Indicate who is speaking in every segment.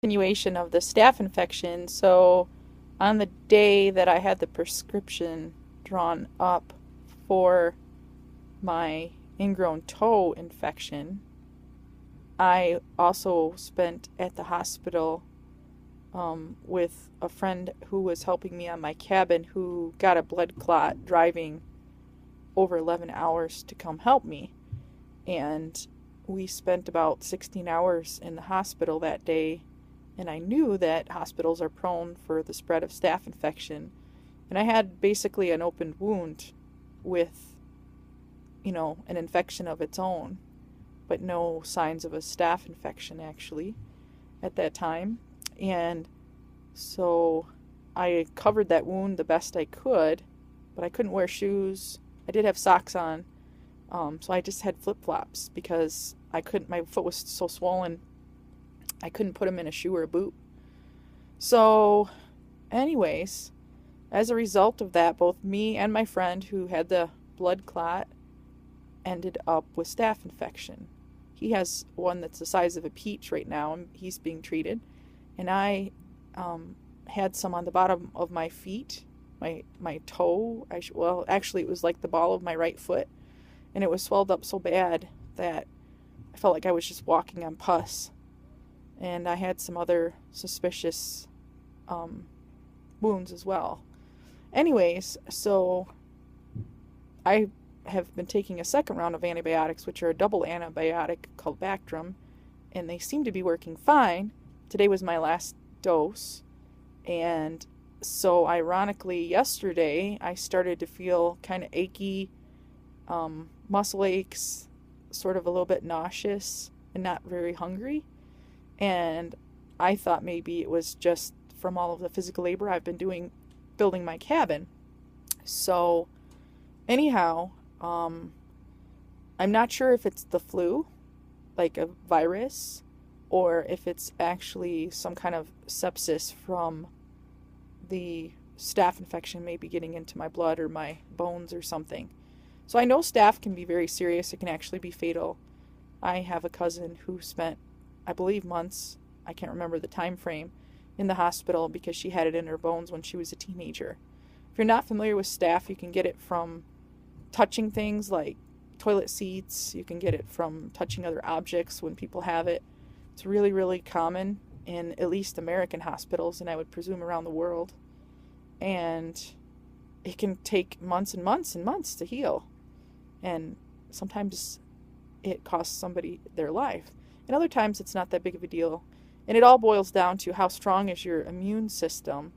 Speaker 1: Continuation of the staph infection. So, on the day that I had the prescription drawn up for my ingrown toe infection, I also spent at the hospital with a friend who was helping me on my cabin who got a blood clot driving over 11 hours to come help me. And we spent about 16 hours in the hospital that day. And I knew that hospitals are prone for the spread of staph infection. And I had basically an open wound with, an infection of its own, but no signs of a staph infection actually at that time. And so I covered that wound the best I could, but I couldn't wear shoes. I did have socks on, so I just had flip-flops because I couldn't, my foot was so swollen, I couldn't put them in a shoe or a boot. So, anyways, as a result of that, both me and my friend who had the blood clot ended up with staph infection. He has one that's the size of a peach right now, and he's being treated. And I had some on the bottom of my feet, my toe. Well, actually, it was like the ball of my right foot, and it was swelled up so bad that I felt like I was just walking on pus. And I had some other suspicious wounds as well. Anyways, so I have been taking a second round of antibiotics, which are a double antibiotic called Bactrim, and they seem to be working fine. Today was my last dose, and so ironically, yesterday I started to feel kind of achy, muscle aches, sort of a little bit nauseous, and not very hungry. And I thought maybe it was just from all of the physical labor I've been doing building my cabin. So, anyhow, I'm not sure if it's the flu, like a virus, or if it's actually some kind of sepsis from the staph infection maybe getting into my blood or my bones or something. So I know staph can be very serious. It can actually be fatal. I have a cousin who spent, I believe, months, I can't remember the time frame, in the hospital because she had it in her bones when she was a teenager. If you're not familiar with staph, you can get it from touching things like toilet seats. You can get it from touching other objects when people have it. It's really, really common in at least American hospitals, and I would presume around the world. And it can take months and months and months to heal. And sometimes it costs somebody their life. And other times it's not that big of a deal. And it all boils down to how strong is your immune system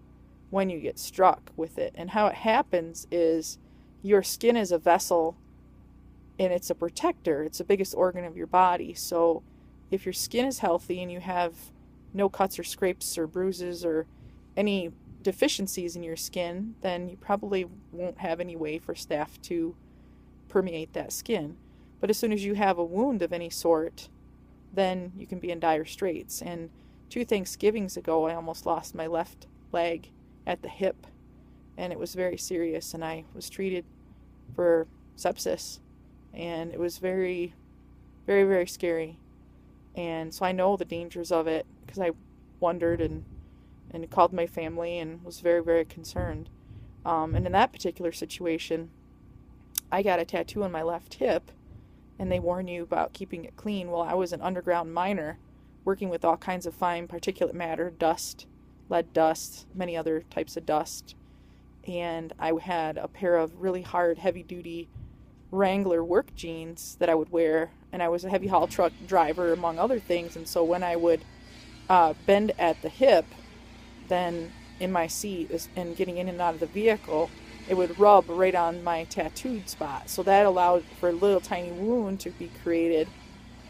Speaker 1: when you get struck with it. And how it happens is your skin is a vessel and it's a protector. It's the biggest organ of your body. So if your skin is healthy and you have no cuts or scrapes or bruises or any deficiencies in your skin, then you probably won't have any way for staph to permeate that skin. But as soon as you have a wound of any sort, then you can be in dire straits. And 2 Thanksgivings ago, I almost lost my left leg at the hip, and it was very serious, and I was treated for sepsis, and it was very, very, very scary. And so I know the dangers of it because I wondered and called my family and was very, very concerned. And in that particular situation, I got a tattoo on my left hip, and they warn you about keeping it clean. Well, I was an underground miner working with all kinds of fine particulate matter, dust, lead dust, many other types of dust. And I had a pair of really hard, heavy-duty Wrangler work jeans that I would wear, and I was a heavy haul truck driver, among other things. And so when I would bend at the hip, then in my seat and getting in and out of the vehicle, it would rub right on my tattooed spot. So that allowed for a little tiny wound to be created,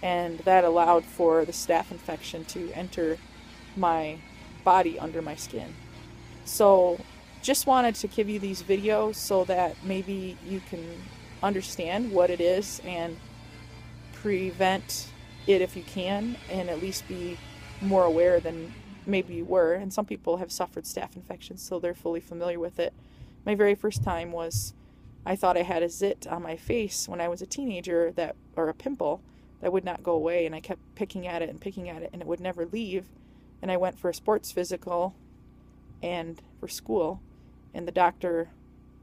Speaker 1: and that allowed for the staph infection to enter my body under my skin. So just wanted to give you these videos so that maybe you can understand what it is and prevent it if you can, and at least be more aware than maybe you were. And some people have suffered staph infections, so they're fully familiar with it. My very first time was, I thought I had a zit on my face when I was a teenager, or a pimple that would not go away, and I kept picking at it, and it would never leave. and I went for a sports physical and for school, and the doctor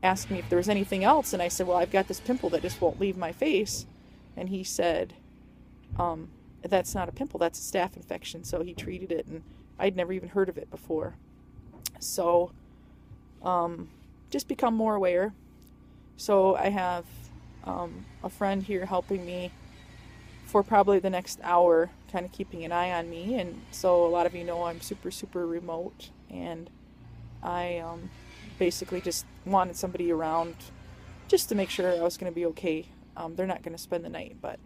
Speaker 1: asked me if there was anything else, and I said, well, I've got this pimple that just won't leave my face. And he said, that's not a pimple, that's a staph infection. So he treated it, and I'd never even heard of it before. So just become more aware. So I have a friend here helping me for probably the next hour, kind of keeping an eye on me. And so a lot of you know I'm super, super remote, and I basically just wanted somebody around just to make sure I was going to be okay. They're not going to spend the night, but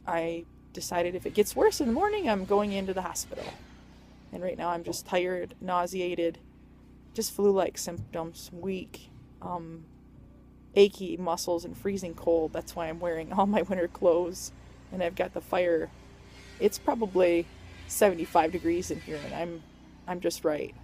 Speaker 1: I decided if it gets worse in the morning, I'm going into the hospital. And right now I'm just tired, nauseated, just flu-like symptoms, weak, achy muscles, and freezing cold. That's why I'm wearing all my winter clothes, and I've got the fire. It's probably 75 degrees in here, and I'm just right.